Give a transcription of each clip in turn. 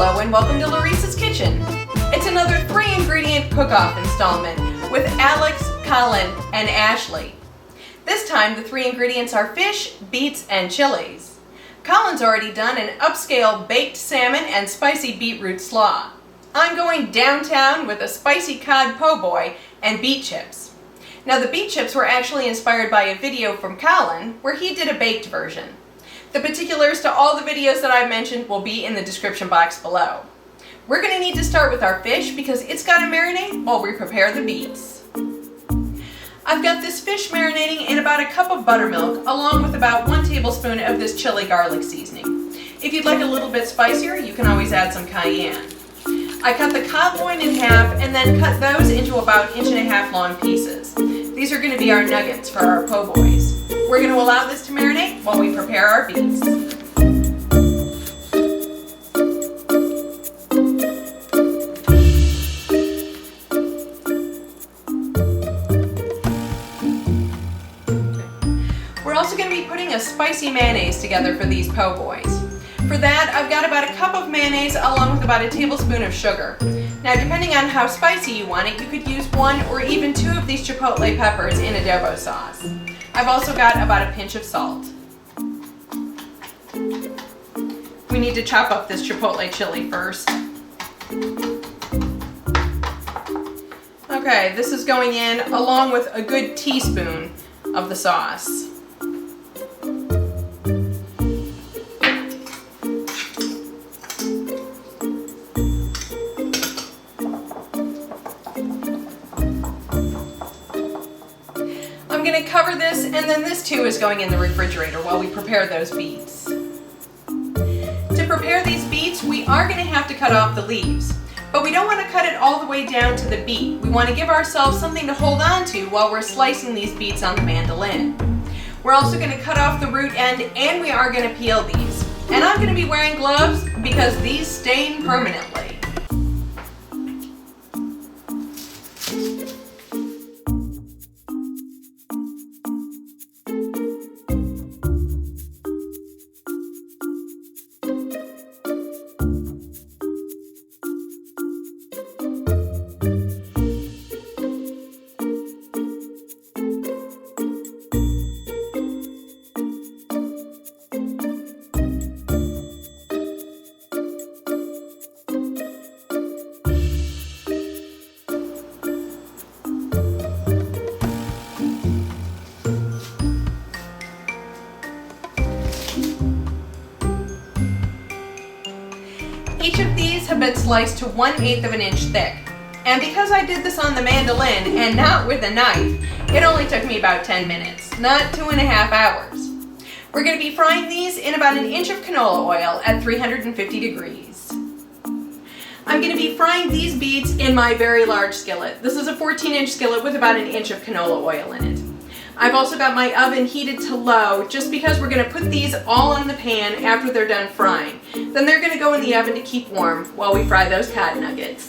Hello and welcome to Laurice's Kitchen. It's another 3-ingredient cook-off installment with Alex, Colin, and Ashley. This time the 3 ingredients are fish, beets, and chilies. Colin's already done an upscale baked salmon and spicy beetroot slaw. I'm going downtown with a spicy cod po' boy and beet chips. Now the beet chips were actually inspired by a video from Colin where he did a baked version. The particulars to all the videos that I mentioned will be in the description box below. We're going to need to start with our fish because it's got to marinate while we prepare the beets. I've got this fish marinating in about a cup of buttermilk along with about 1 tablespoon of this chili garlic seasoning. If you'd like a little bit spicier, you can always add some cayenne. I cut the cod loin in half and then cut those into about 1.5 inch long pieces. These are going to be our nuggets for our po' boys. We're going to allow this to marinate while we prepare our beets. We're also going to be putting a spicy mayonnaise together for these po' boys. For that, I've got about a cup of mayonnaise along with about a tablespoon of sugar. Now, depending on how spicy you want it, you could use 1 or even 2 of these chipotle peppers in adobo sauce. I've also got about a pinch of salt. We need to chop up this chipotle chili first. Okay, this is going in along with a good teaspoon of the sauce. I'm going to cover this, and then this too is going in the refrigerator while we prepare those beets. To prepare these beets, we are going to have to cut off the leaves, but we don't want to cut it all the way down to the beet. We want to give ourselves something to hold on to while we're slicing these beets on the mandolin. We're also going to cut off the root end, and we are going to peel these. And I'm going to be wearing gloves because these stain permanently. Each of these have been sliced to 1/8 of an inch thick. And because I did this on the mandolin and not with a knife, it only took me about 10 minutes, not 2.5 hours. We're going to be frying these in about 1 inch of canola oil at 350 degrees. I'm going to be frying these beets in my very large skillet. This is a 14-inch skillet with about 1 inch of canola oil in it. I've also got my oven heated to low just because we're going to put these all in the pan after they're done frying. Then they're going to go in the oven to keep warm while we fry those cod nuggets.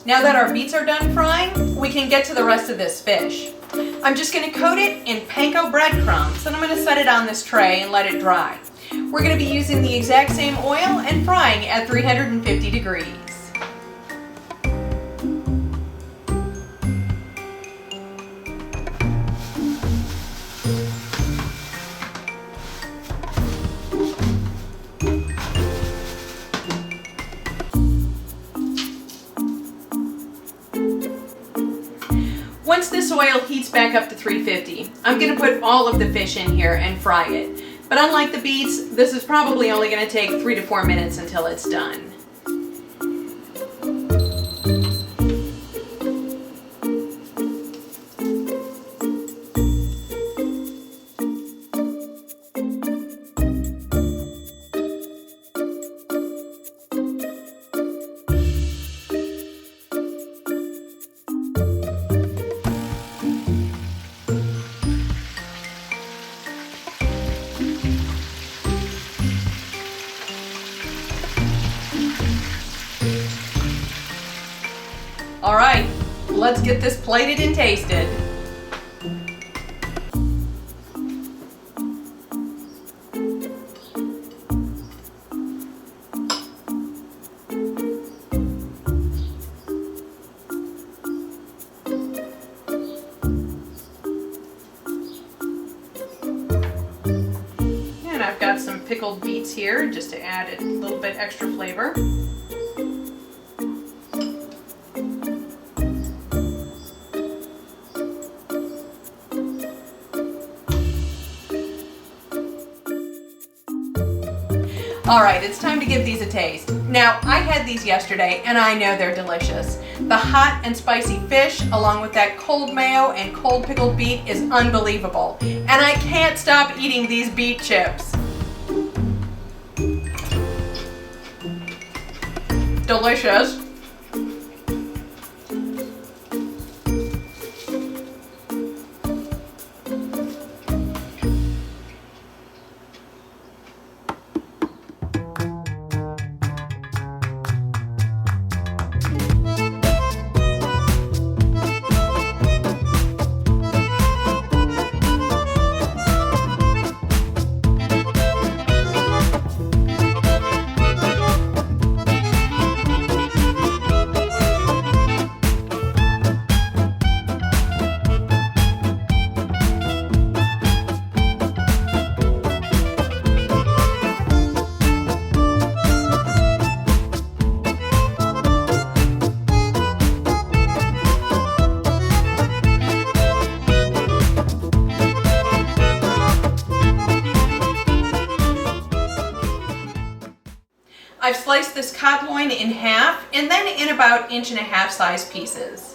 Now that our beets are done frying, we can get to the rest of this fish. I'm just going to coat it in panko breadcrumbs, and I'm going to set it on this tray and let it dry. We're going to be using the exact same oil and frying at 350 degrees. Once this oil heats back up to 350, I'm going to put all of the fish in here and fry it. But unlike the beets, this is probably only going to take 3 to 4 minutes until it's done. All right, let's get this plated and tasted. And I've got some pickled beets here just to add a little bit extra flavor. All right, it's time to give these a taste. Now, I had these yesterday and I know they're delicious. The hot and spicy fish along with that cold mayo and cold pickled beet is unbelievable. And I can't stop eating these beet chips. Delicious. I've sliced this cod loin in half and then in about 1.5 inch size pieces.